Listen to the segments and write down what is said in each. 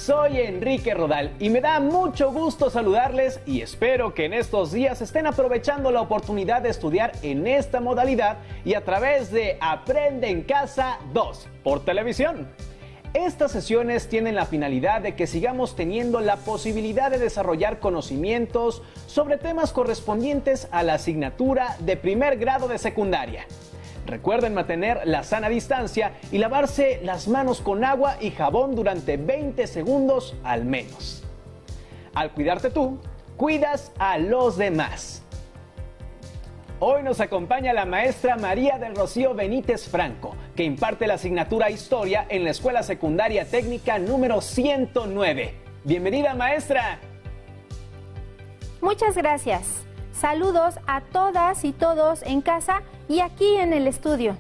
Soy Enrique Rodal y me da mucho gusto saludarles y espero que en estos días estén aprovechando la oportunidad de estudiar en esta modalidad y a través de Aprende en Casa 2 por televisión. Estas sesiones tienen la finalidad de que sigamos teniendo la posibilidad de desarrollar conocimientos sobre temas correspondientes a la asignatura de primer grado de secundaria. Recuerden mantener la sana distancia y lavarse las manos con agua y jabón durante 20 segundos al menos. Al cuidarte tú, cuidas a los demás. Hoy nos acompaña la maestra María del Rocío Benítez Franco, que imparte la asignatura Historia en la Escuela Secundaria Técnica número 109. Bienvenida, maestra. Muchas gracias. Saludos a todas y todos en casa y aquí en el estudio.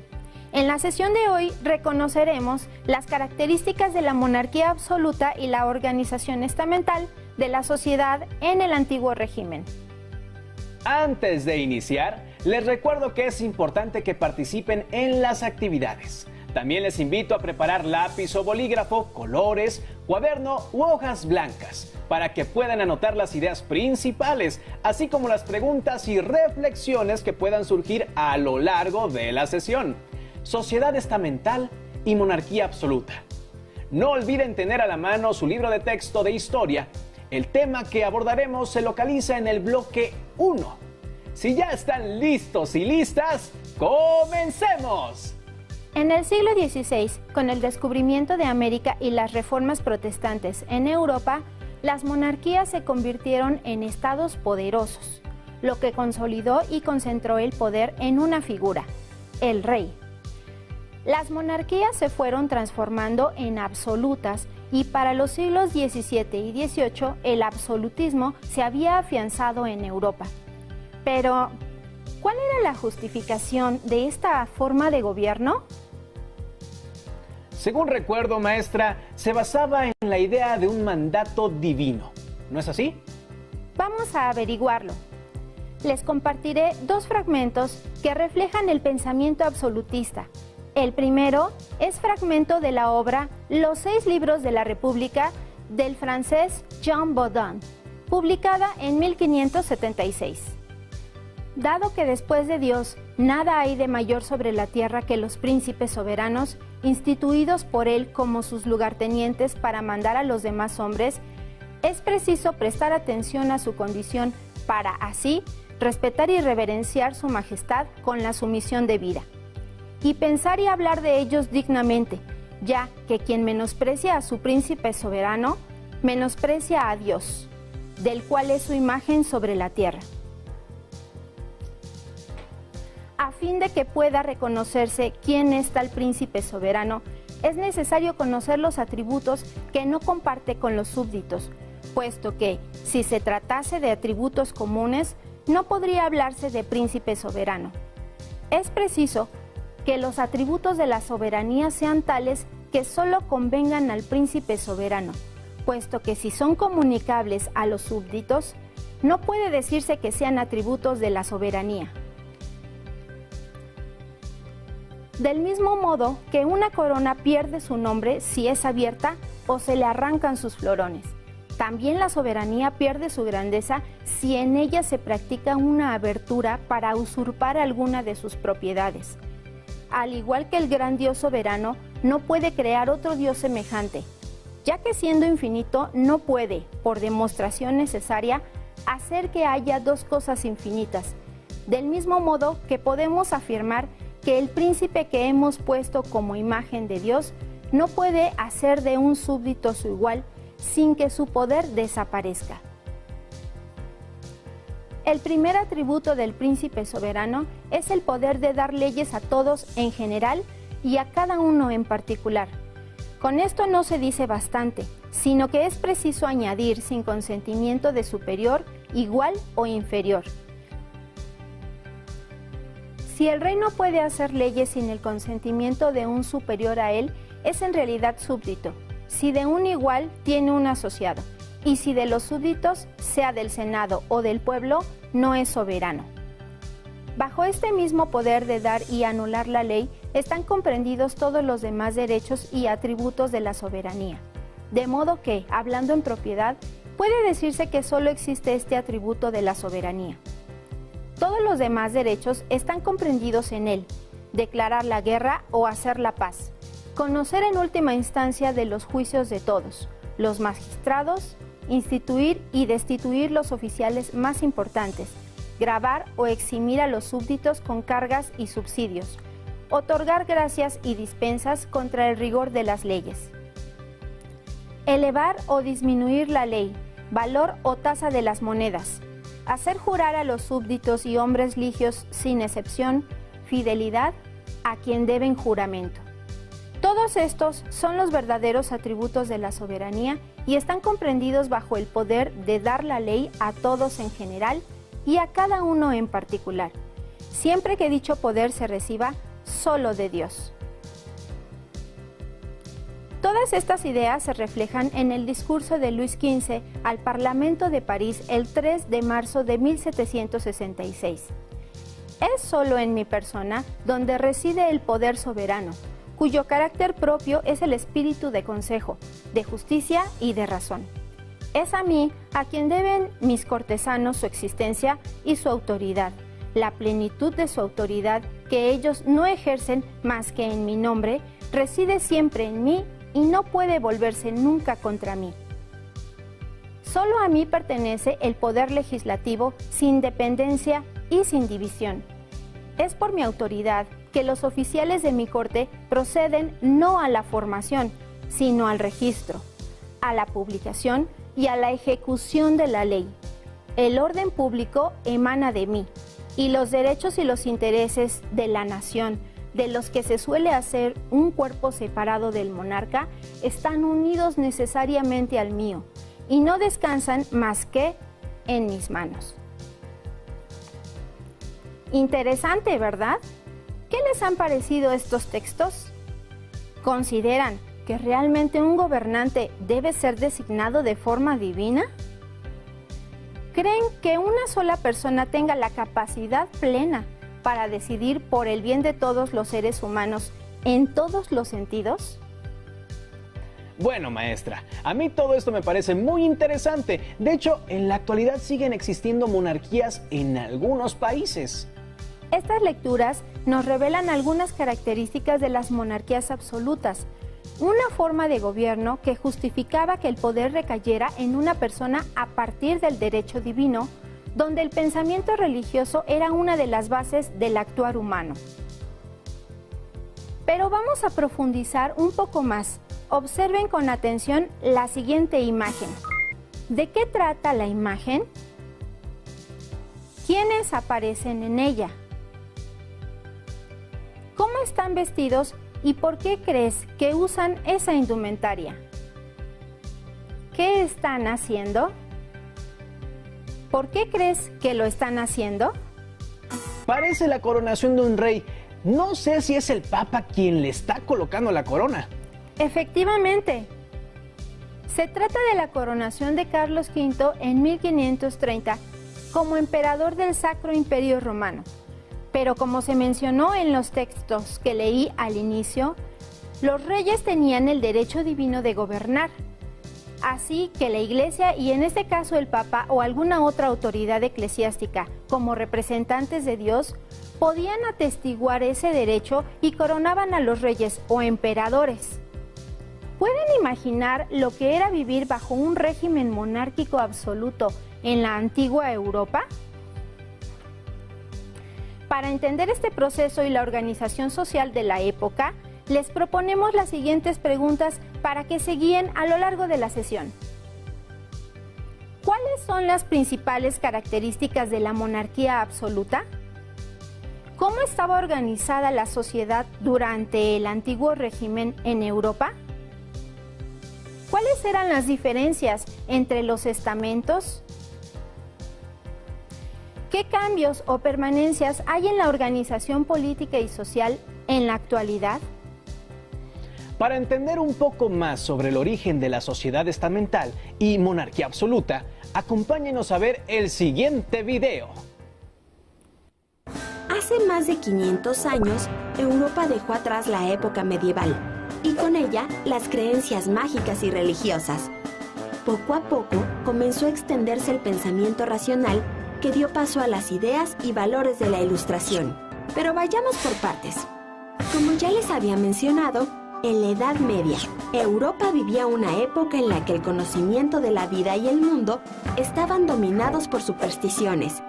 En la sesión de hoy reconoceremos las características de la monarquía absoluta y la organización estamental de la sociedad en el antiguo régimen. Antes de iniciar, les recuerdo que es importante que participen en las actividades. También les invito a preparar lápiz o bolígrafo, colores, cuaderno u hojas blancas para que puedan anotar las ideas principales, así como las preguntas y reflexiones que puedan surgir a lo largo de la sesión. Sociedad estamental y monarquía absoluta. No olviden tener a la mano su libro de texto de historia. El tema que abordaremos se localiza en el bloque 1. Si ya están listos y listas, ¡comencemos! En el siglo XVI, con el descubrimiento de América y las reformas protestantes en Europa, las monarquías se convirtieron en estados poderosos, lo que consolidó y concentró el poder en una figura, el rey. Las monarquías se fueron transformando en absolutas y para los siglos XVII y XVIII el absolutismo se había afianzado en Europa. Pero, ¿cuál era la justificación de esta forma de gobierno? Según recuerdo, maestra, se basaba en la idea de un mandato divino. ¿No es así? Vamos a averiguarlo. Les compartiré dos fragmentos que reflejan el pensamiento absolutista. El primero es fragmento de la obra Los 6 libros de la República del francés Jean Bodin, publicada en 1576. Dado que después de Dios nada hay de mayor sobre la tierra que los príncipes soberanos, instituidos por él como sus lugartenientes para mandar a los demás hombres, es preciso prestar atención a su condición para así respetar y reverenciar su majestad con la sumisión debida, y pensar y hablar de ellos dignamente, ya que quien menosprecia a su príncipe soberano, menosprecia a Dios, del cual es su imagen sobre la tierra. A fin de que pueda reconocerse quién es tal príncipe soberano, es necesario conocer los atributos que no comparte con los súbditos, puesto que, si se tratase de atributos comunes, no podría hablarse de príncipe soberano. Es preciso que los atributos de la soberanía sean tales que solo convengan al príncipe soberano, puesto que si son comunicables a los súbditos, no puede decirse que sean atributos de la soberanía. Del mismo modo que una corona pierde su nombre si es abierta o se le arrancan sus florones, también la soberanía pierde su grandeza si en ella se practica una abertura para usurpar alguna de sus propiedades. Al igual que el gran Dios soberano, no puede crear otro Dios semejante, ya que siendo infinito no puede, por demostración necesaria, hacer que haya dos cosas infinitas, del mismo modo que podemos afirmar que el príncipe que hemos puesto como imagen de Dios no puede hacer de un súbdito su igual sin que su poder desaparezca. El primer atributo del príncipe soberano es el poder de dar leyes a todos en general y a cada uno en particular. Con esto no se dice bastante, sino que es preciso añadir sin consentimiento de superior, igual o inferior. Si el rey no puede hacer leyes sin el consentimiento de un superior a él, es en realidad súbdito. Si de un igual, tiene un asociado. Y si de los súbditos, sea del Senado o del pueblo, no es soberano. Bajo este mismo poder de dar y anular la ley, están comprendidos todos los demás derechos y atributos de la soberanía. De modo que, hablando en propiedad, puede decirse que solo existe este atributo de la soberanía. Todos los demás derechos están comprendidos en él: declarar la guerra o hacer la paz, conocer en última instancia de los juicios de todos, los magistrados, instituir y destituir los oficiales más importantes, gravar o eximir a los súbditos con cargas y subsidios, otorgar gracias y dispensas contra el rigor de las leyes, elevar o disminuir la ley, valor o tasa de las monedas, hacer jurar a los súbditos y hombres ligios sin excepción fidelidad a quien deben juramento. Todos estos son los verdaderos atributos de la soberanía y están comprendidos bajo el poder de dar la ley a todos en general y a cada uno en particular, siempre que dicho poder se reciba solo de Dios. Todas estas ideas se reflejan en el discurso de Luis XV al Parlamento de París el 3 de marzo de 1766. Es solo en mi persona donde reside el poder soberano, cuyo carácter propio es el espíritu de consejo, de justicia y de razón. Es a mí a quien deben mis cortesanos su existencia y su autoridad, la plenitud de su autoridad que ellos no ejercen más que en mi nombre, reside siempre en mí y no puede volverse nunca contra mí. Solo a mí pertenece el poder legislativo sin dependencia y sin división. Es por mi autoridad que los oficiales de mi corte proceden no a la formación, sino al registro, a la publicación y a la ejecución de la ley. El orden público emana de mí, y los derechos y los intereses de la nación, de los que se suele hacer un cuerpo separado del monarca, están unidos necesariamente al mío, y no descansan más que en mis manos. Interesante, ¿verdad? ¿Qué les han parecido estos textos? ¿Consideran que realmente un gobernante debe ser designado de forma divina? ¿Creen que una sola persona tenga la capacidad plena para decidir por el bien de todos los seres humanos en todos los sentidos? Bueno, maestra, a mí todo esto me parece muy interesante. De hecho, en la actualidad siguen existiendo monarquías en algunos países. Estas lecturas nos revelan algunas características de las monarquías absolutas, una forma de gobierno que justificaba que el poder recayera en una persona a partir del derecho divino, donde el pensamiento religioso era una de las bases del actuar humano. Pero vamos a profundizar un poco más. Observen con atención la siguiente imagen. ¿De qué trata la imagen? ¿Quiénes aparecen en ella? ¿Cómo están vestidos y por qué crees que usan esa indumentaria? ¿Qué están haciendo? ¿Por qué crees que lo están haciendo? Parece la coronación de un rey. No sé si es el Papa quien le está colocando la corona. Efectivamente. Se trata de la coronación de Carlos V en 1530 como emperador del Sacro Imperio Romano. Pero como se mencionó en los textos que leí al inicio, los reyes tenían el derecho divino de gobernar. Así que la Iglesia, y en este caso el Papa o alguna otra autoridad eclesiástica, como representantes de Dios, podían atestiguar ese derecho y coronaban a los reyes o emperadores. ¿Pueden imaginar lo que era vivir bajo un régimen monárquico absoluto en la antigua Europa? Para entender este proceso y la organización social de la época, les proponemos las siguientes preguntas para que se guíen a lo largo de la sesión. ¿Cuáles son las principales características de la monarquía absoluta? ¿Cómo estaba organizada la sociedad durante el antiguo régimen en Europa? ¿Cuáles eran las diferencias entre los estamentos? ¿Qué cambios o permanencias hay en la organización política y social en la actualidad? Para entender un poco más sobre el origen de la sociedad estamental y monarquía absoluta, acompáñenos a ver el siguiente video. Hace más de 500 años, Europa dejó atrás la época medieval. y con ella las creencias mágicas y religiosas. Poco a poco comenzó a extenderse el pensamiento racional que dio paso a las ideas y valores de la Ilustración. Pero vayamos por partes. Como ya les había mencionado, en la Edad Media, Europa vivía una época en la que el conocimiento de la vida y el mundo estaban dominados por supersticiones,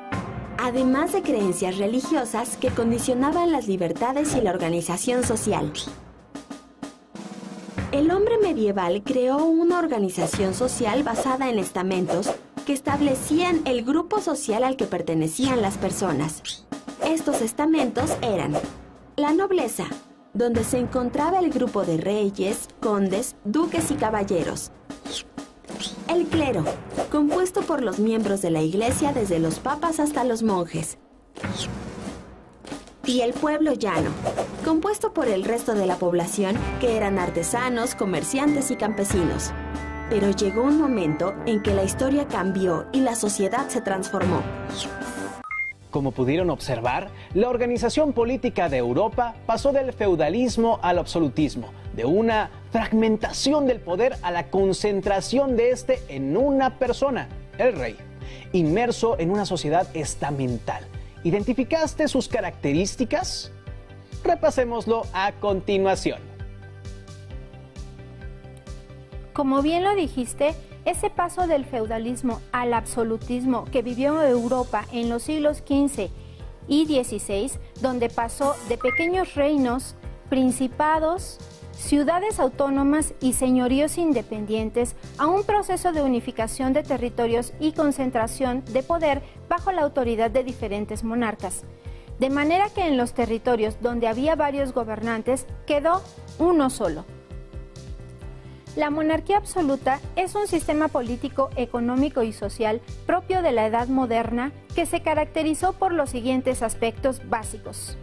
además de creencias religiosas que condicionaban las libertades y la organización social. El hombre medieval creó una organización social basada en estamentos que establecían el grupo social al que pertenecían las personas. Estos estamentos eran la nobleza, donde se encontraba el grupo de reyes, condes, duques y caballeros. El clero, compuesto por los miembros de la iglesia desde los papas hasta los monjes. Y el pueblo llano, compuesto por el resto de la población, que eran artesanos, comerciantes y campesinos. Pero llegó un momento en que la historia cambió y la sociedad se transformó. Como pudieron observar, la organización política de Europa pasó del feudalismo al absolutismo, de una fragmentación del poder a la concentración de este en una persona, el rey, inmerso en una sociedad estamental. ¿Identificaste sus características? Repasémoslo a continuación. Como bien lo dijiste, ese paso del feudalismo al absolutismo que vivió Europa en los siglos XV y XVI, donde pasó de pequeños reinos, principados, ciudades autónomas y señoríos independientes a un proceso de unificación de territorios y concentración de poder bajo la autoridad de diferentes monarcas. De manera que en los territorios donde había varios gobernantes quedó uno solo. La monarquía absoluta es un sistema político, económico y social propio de la Edad Moderna que se caracterizó por los siguientes aspectos básicos.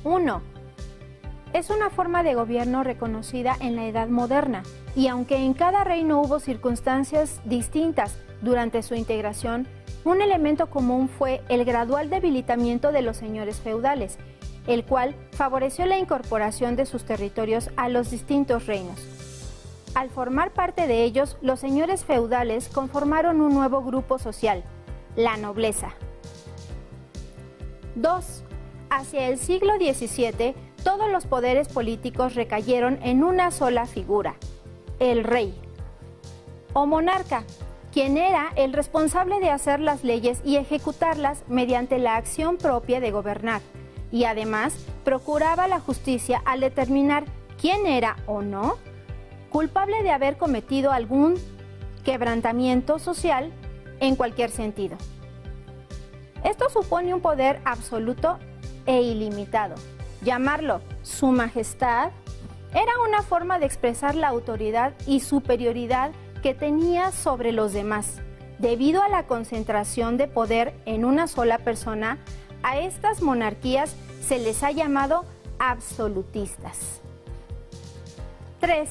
1. Es una forma de gobierno reconocida en la Edad Moderna, y aunque en cada reino hubo circunstancias distintas durante su integración, un elemento común fue el gradual debilitamiento de los señores feudales, el cual favoreció la incorporación de sus territorios a los distintos reinos. Al formar parte de ellos, los señores feudales conformaron un nuevo grupo social, la nobleza. 2. Hacia el siglo XVII, todos los poderes políticos recayeron en una sola figura, el rey, o monarca, quien era el responsable de hacer las leyes y ejecutarlas mediante la acción propia de gobernar, y además procuraba la justicia al determinar quién era o no culpable de haber cometido algún quebrantamiento social en cualquier sentido. Esto supone un poder absoluto e ilimitado. Llamarlo Su Majestad era una forma de expresar la autoridad y superioridad que tenía sobre los demás. Debido a la concentración de poder en una sola persona, a estas monarquías se les ha llamado absolutistas. 3.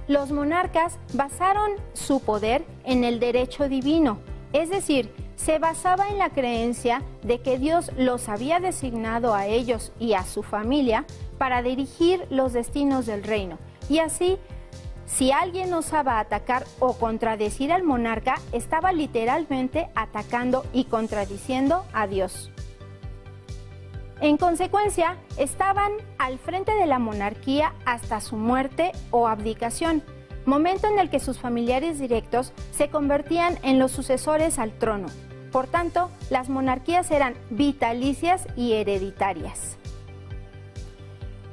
Los monarcas basaron su poder en el derecho divino, es decir, se basaba en la creencia de que Dios los había designado a ellos y a su familia para dirigir los destinos del reino. Y así, si alguien osaba atacar o contradecir al monarca, estaba literalmente atacando y contradiciendo a Dios. En consecuencia, estaban al frente de la monarquía hasta su muerte o abdicación, momento en el que sus familiares directos se convertían en los sucesores al trono. Por tanto, las monarquías eran vitalicias y hereditarias.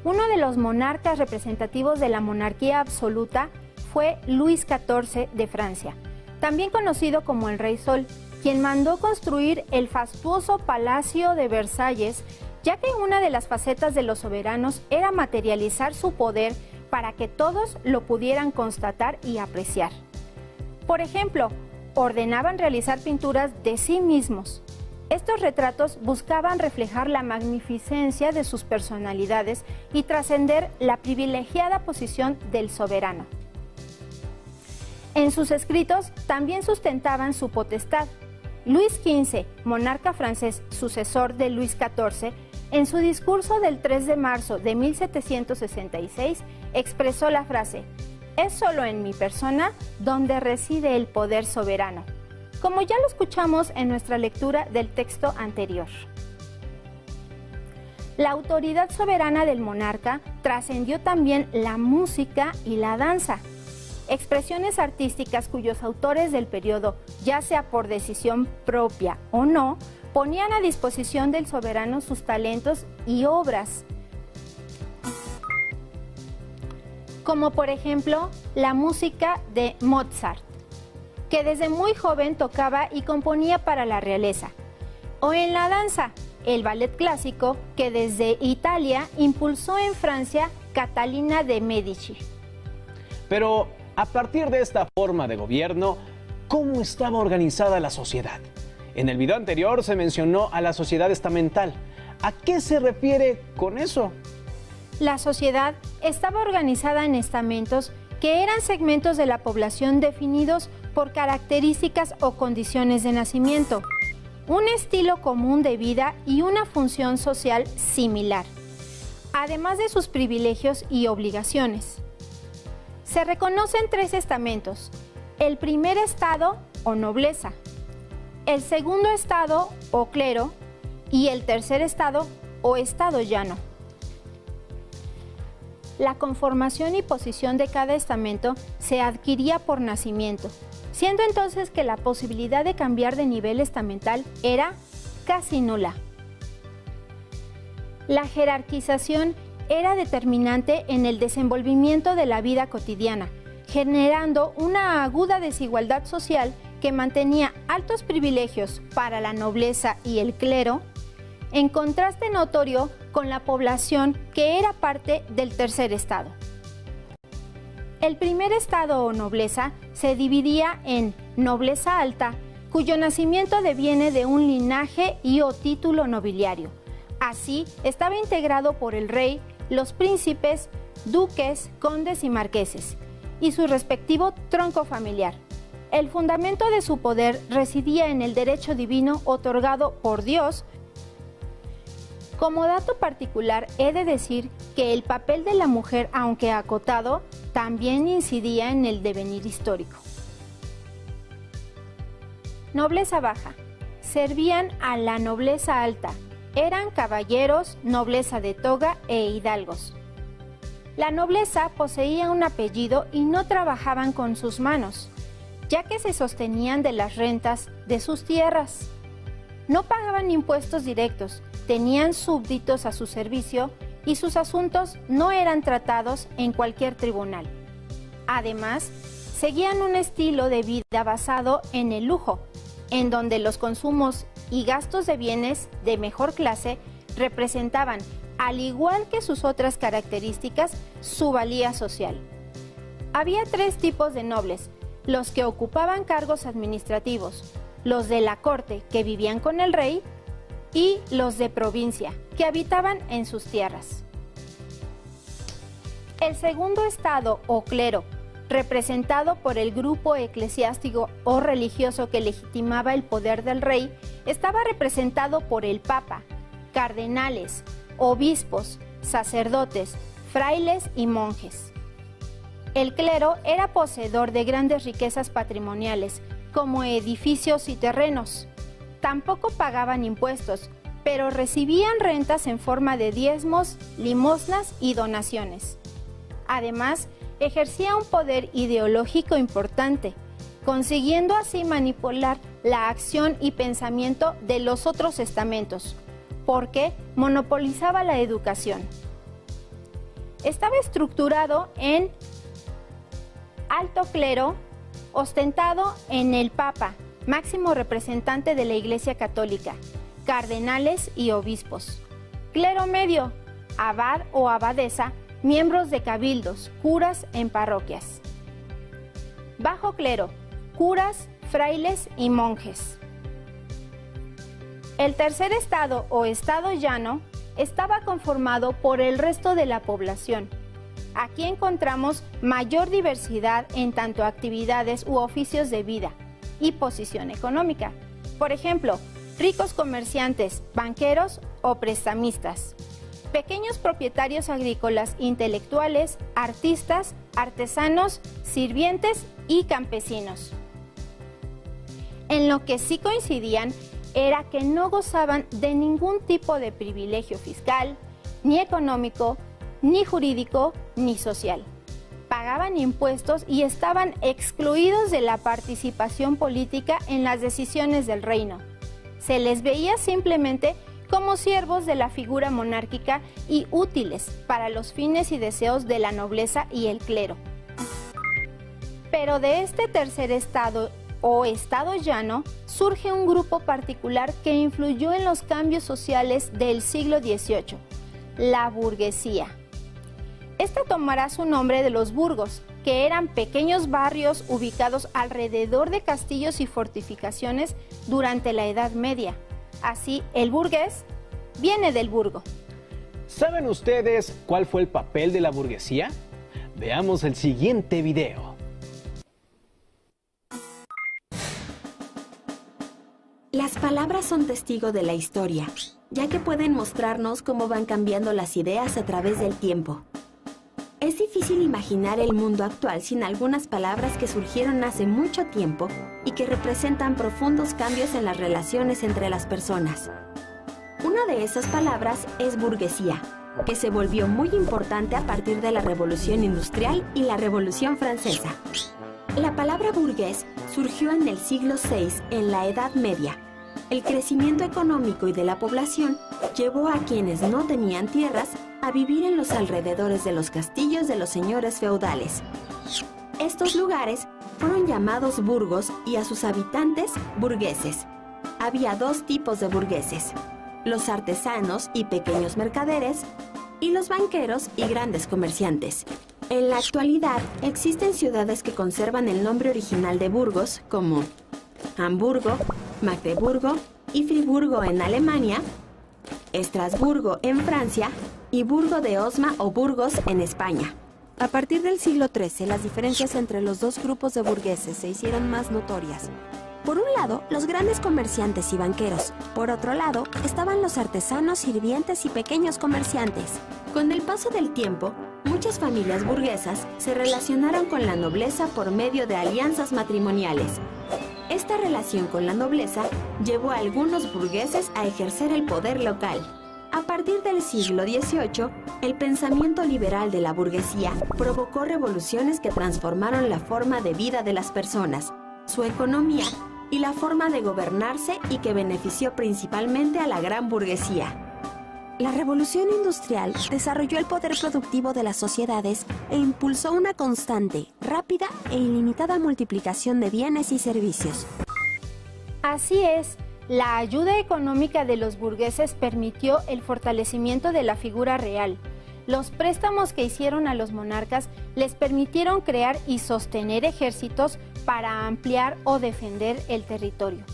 Uno de los monarcas representativos de la monarquía absoluta fue Luis XIV de Francia, también conocido como el Rey Sol, quien mandó construir el fastuoso Palacio de Versalles, ya que una de las facetas de los soberanos era materializar su poder para que todos lo pudieran constatar y apreciar. Por ejemplo, ordenaban realizar pinturas de sí mismos. Estos retratos buscaban reflejar la magnificencia de sus personalidades y trascender la privilegiada posición del soberano. En sus escritos también sustentaban su potestad. Luis XV, monarca francés sucesor de Luis XIV, En su discurso del 3 de marzo de 1766 expresó la frase: «Es solo en mi persona donde reside el poder soberano», como ya lo escuchamos en nuestra lectura del texto anterior. La autoridad soberana del monarca trascendió también la música y la danza, expresiones artísticas cuyos autores del periodo, ya sea por decisión propia o no, ponían a disposición del soberano sus talentos y obras, como por ejemplo la música de Mozart, que desde muy joven tocaba y componía para la realeza, o en la danza, el ballet clásico que desde Italia impulsó en Francia Catalina de Medici. Pero a partir de esta forma de gobierno, ¿cómo estaba organizada la sociedad? En el video anterior se mencionó a la sociedad estamental. ¿A qué se refiere con eso? La sociedad estaba organizada en estamentos que eran segmentos de la población definidos por características o condiciones de nacimiento, un estilo común de vida y una función social similar, además de sus privilegios y obligaciones. Se reconocen 3 estamentos: el primer estado o nobleza, el segundo estado o clero y el tercer estado o estado llano. La conformación y posición de cada estamento se adquiría por nacimiento, siendo entonces que la posibilidad de cambiar de nivel estamental era casi nula. La jerarquización era determinante en el desenvolvimiento de la vida cotidiana, generando una aguda desigualdad social que mantenía altos privilegios para la nobleza y el clero, en contraste notorio con la población que era parte del tercer estado. El primer estado o nobleza se dividía en nobleza alta, cuyo nacimiento deviene de un linaje y o título nobiliario. Así, estaba integrado por el rey, los príncipes, duques, condes y marqueses, y su respectivo tronco familiar. El fundamento de su poder residía en el derecho divino otorgado por Dios. Como dato particular, he de decir que el papel de la mujer, aunque acotado, también incidía en el devenir histórico. Nobleza baja. Servían a la nobleza alta. Eran caballeros, nobleza de toga e hidalgos. La nobleza poseía un apellido y no trabajaban con sus manos, ya que se sostenían de las rentas de sus tierras. No pagaban impuestos directos, tenían súbditos a su servicio y sus asuntos no eran tratados en cualquier tribunal. Además, seguían un estilo de vida basado en el lujo, en donde los consumos y gastos de bienes de mejor clase representaban, al igual que sus otras características, su valía social. Había 3 tipos de nobles: los que ocupaban cargos administrativos, los de la corte, que vivían con el rey, y los de provincia, que habitaban en sus tierras. El segundo estado o clero, representado por el grupo eclesiástico o religioso que legitimaba el poder del rey, estaba representado por el papa, cardenales, obispos, sacerdotes, frailes y monjes. El clero era poseedor de grandes riquezas patrimoniales, como edificios y terrenos. Tampoco pagaban impuestos, pero recibían rentas en forma de diezmos, limosnas y donaciones. Además, ejercía un poder ideológico importante, consiguiendo así manipular la acción y pensamiento de los otros estamentos, porque monopolizaba la educación. Estaba estructurado en alto clero, ostentado en el Papa, máximo representante de la Iglesia Católica, cardenales y obispos. Clero medio, abad o abadesa, miembros de cabildos, curas en parroquias. Bajo clero, curas, frailes y monjes. El tercer estado o estado llano estaba conformado por el resto de la población. Aquí encontramos mayor diversidad en tanto actividades u oficios de vida y posición económica. Por ejemplo, ricos comerciantes, banqueros o prestamistas, pequeños propietarios agrícolas, intelectuales, artistas, artesanos, sirvientes y campesinos. En lo que sí coincidían era que no gozaban de ningún tipo de privilegio fiscal, ni económico, ni jurídico, ni social. Pagaban impuestos y estaban excluidos de la participación política en las decisiones del reino. Se les veía simplemente como siervos de la figura monárquica y útiles para los fines y deseos de la nobleza y el clero. Pero de este tercer estado o estado llano surge un grupo particular que influyó en los cambios sociales del siglo XVIII, la burguesía. Esta tomará su nombre de los burgos, que eran pequeños barrios ubicados alrededor de castillos y fortificaciones durante la Edad Media. Así, el burgués viene del burgo. ¿Saben ustedes cuál fue el papel de la burguesía? Veamos el siguiente video. Las palabras son testigo de la historia, ya que pueden mostrarnos cómo van cambiando las ideas a través del tiempo. Es difícil imaginar el mundo actual sin algunas palabras que surgieron hace mucho tiempo y que representan profundos cambios en las relaciones entre las personas. Una de esas palabras es burguesía, que se volvió muy importante a partir de la Revolución Industrial y la Revolución Francesa. La palabra burgués surgió en el siglo VI, en la Edad Media. El crecimiento económico y de la población llevó a quienes no tenían tierras a vivir en los alrededores de los castillos de los señores feudales. Estos lugares fueron llamados burgos y a sus habitantes burgueses. Había dos tipos de burgueses: los artesanos y pequeños mercaderes, y los banqueros y grandes comerciantes. En la actualidad existen ciudades que conservan el nombre original de Burgos, como Hamburgo, Magdeburgo y Friburgo en Alemania, Estrasburgo en Francia y Burgo de Osma o Burgos en España. A partir del siglo XIII, las diferencias entre los dos grupos de burgueses se hicieron más notorias. Por un lado, los grandes comerciantes y banqueros. Por otro lado, estaban los artesanos, sirvientes y pequeños comerciantes. Con el paso del tiempo, muchas familias burguesas se relacionaron con la nobleza por medio de alianzas matrimoniales. Esta relación con la nobleza llevó a algunos burgueses a ejercer el poder local. A partir del siglo XVIII, el pensamiento liberal de la burguesía provocó revoluciones que transformaron la forma de vida de las personas, su economía y la forma de gobernarse, y que benefició principalmente a la gran burguesía. La revolución industrial desarrolló el poder productivo de las sociedades e impulsó una constante, rápida e ilimitada multiplicación de bienes y servicios. Así es, la ayuda económica de los burgueses permitió el fortalecimiento de la figura real. Los préstamos que hicieron a los monarcas les permitieron crear y sostener ejércitos para ampliar o defender el territorio,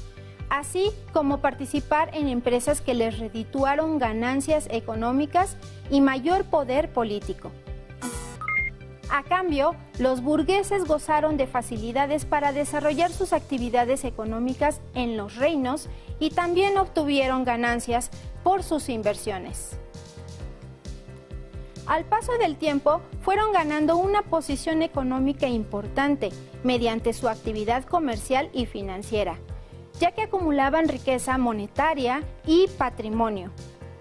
así como participar en empresas que les redituaron ganancias económicas y mayor poder político. A cambio, los burgueses gozaron de facilidades para desarrollar sus actividades económicas en los reinos y también obtuvieron ganancias por sus inversiones. Al paso del tiempo, fueron ganando una posición económica importante mediante su actividad comercial y financiera, ya que acumulaban riqueza monetaria y patrimonio,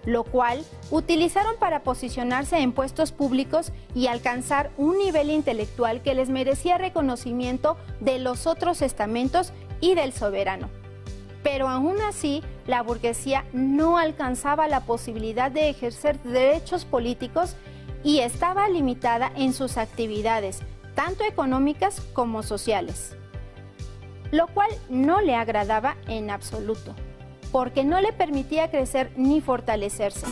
lo cual utilizaron para posicionarse en puestos públicos y alcanzar un nivel intelectual que les merecía reconocimiento de los otros estamentos y del soberano. Pero aún así, la burguesía no alcanzaba la posibilidad de ejercer derechos políticos y estaba limitada en sus actividades, tanto económicas como sociales, lo cual no le agradaba en absoluto, porque no le permitía crecer ni fortalecerse.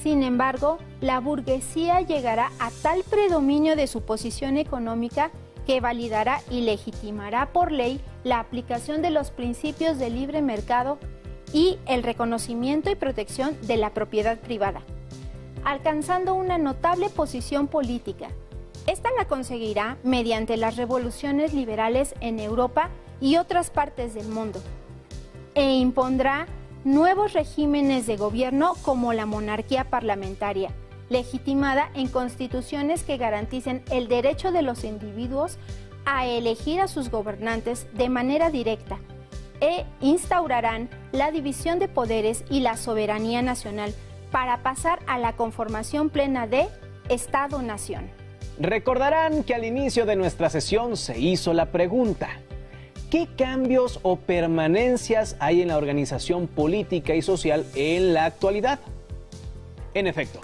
Sin embargo, la burguesía llegará a tal predominio de su posición económica que validará y legitimará por ley la aplicación de los principios del libre mercado y el reconocimiento y protección de la propiedad privada, alcanzando una notable posición política. Esta la conseguirá mediante las revoluciones liberales en Europa y otras partes del mundo, e impondrá nuevos regímenes de gobierno como la monarquía parlamentaria, legitimada en constituciones que garanticen el derecho de los individuos a elegir a sus gobernantes de manera directa e instaurarán la división de poderes y la soberanía nacional para pasar a la conformación plena de Estado-Nación. Recordarán que al inicio de nuestra sesión se hizo la pregunta: ¿qué cambios o permanencias hay en la organización política y social en la actualidad? En efecto,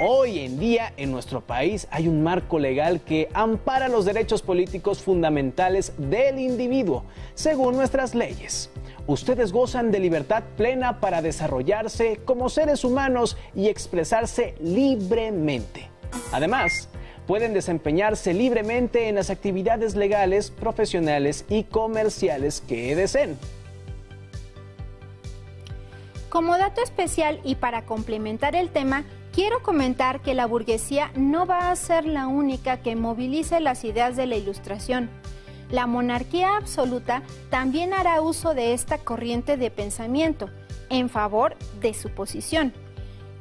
hoy en día en nuestro país hay un marco legal que ampara los derechos políticos fundamentales del individuo, según nuestras leyes. Ustedes gozan de libertad plena para desarrollarse como seres humanos y expresarse libremente. Además, pueden desempeñarse libremente en las actividades legales, profesionales y comerciales que deseen. Como dato especial y para complementar el tema, quiero comentar que la burguesía no va a ser la única que movilice las ideas de la Ilustración. La monarquía absoluta también hará uso de esta corriente de pensamiento en favor de su posición.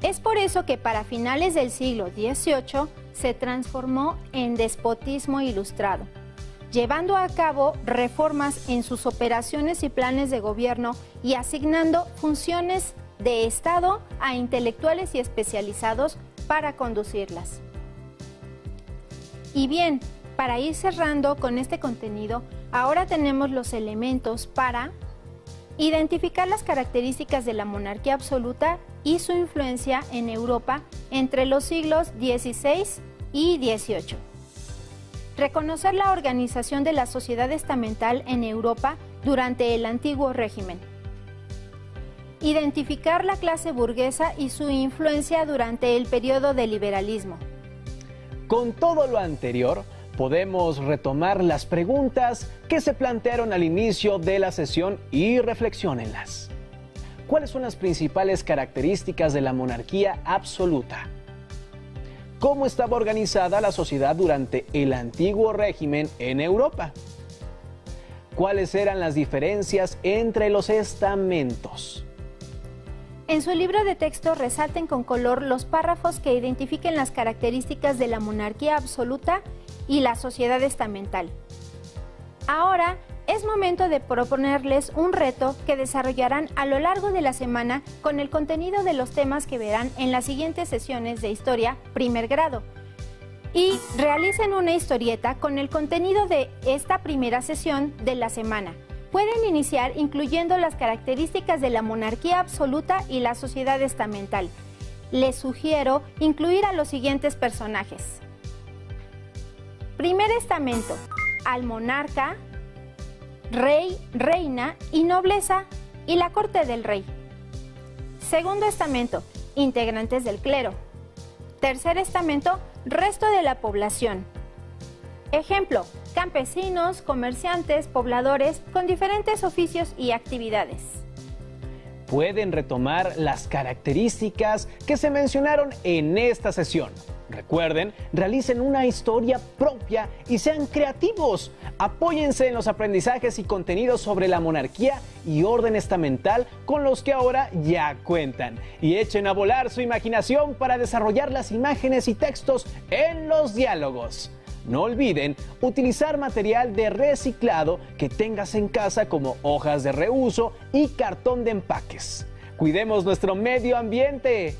Es por eso que para finales del siglo XVIII se transformó en despotismo ilustrado, llevando a cabo reformas en sus operaciones y planes de gobierno y asignando funciones de Estado a intelectuales y especializados para conducirlas. Y bien, para ir cerrando con este contenido, ahora tenemos los elementos para identificar las características de la monarquía absoluta y su influencia en Europa entre los siglos XVI y XVIII. Reconocer la organización de la sociedad estamental en Europa durante el antiguo régimen. Identificar la clase burguesa y su influencia durante el periodo del liberalismo. Con todo lo anterior, podemos retomar las preguntas que se plantearon al inicio de la sesión y reflexionenlas. ¿Cuáles son las principales características de la monarquía absoluta? ¿Cómo estaba organizada la sociedad durante el antiguo régimen en Europa? ¿Cuáles eran las diferencias entre los estamentos? En su libro de texto resalten con color los párrafos que identifiquen las características de la monarquía absoluta y la sociedad estamental. Ahora es momento de proponerles un reto que desarrollarán a lo largo de la semana con el contenido de los temas que verán en las siguientes sesiones de Historia Primer Grado. Y realicen una historieta con el contenido de esta primera sesión de la semana. Pueden iniciar incluyendo las características de la monarquía absoluta y la sociedad estamental. Les sugiero incluir a los siguientes personajes. Primer estamento: al monarca, rey, reina y nobleza y la corte del rey. Segundo estamento: integrantes del clero. Tercer estamento: resto de la población. Ejemplo: campesinos, comerciantes, pobladores con diferentes oficios y actividades. Pueden retomar las características que se mencionaron en esta sesión. Recuerden, realicen una historia propia y sean creativos. Apóyense en los aprendizajes y contenidos sobre la monarquía y orden estamental con los que ahora ya cuentan. Y echen a volar su imaginación para desarrollar las imágenes y textos en los diálogos. No olviden utilizar material de reciclado que tengas en casa como hojas de reuso y cartón de empaques. Cuidemos nuestro medio ambiente.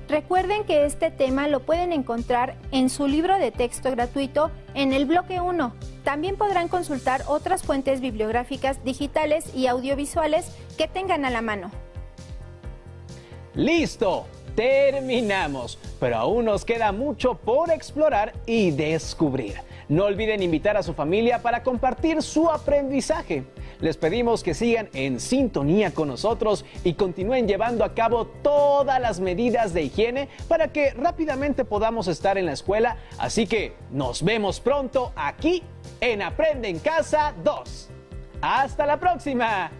Recuerden que este tema lo pueden encontrar en su libro de texto gratuito en el bloque 1. También podrán consultar otras fuentes bibliográficas digitales y audiovisuales que tengan a la mano. ¡Listo! Terminamos, pero aún nos queda mucho por explorar y descubrir. No olviden invitar a su familia para compartir su aprendizaje. Les pedimos que sigan en sintonía con nosotros y continúen llevando a cabo todas las medidas de higiene para que rápidamente podamos estar en la escuela. Así que nos vemos pronto aquí en Aprende en Casa 2. ¡Hasta la próxima!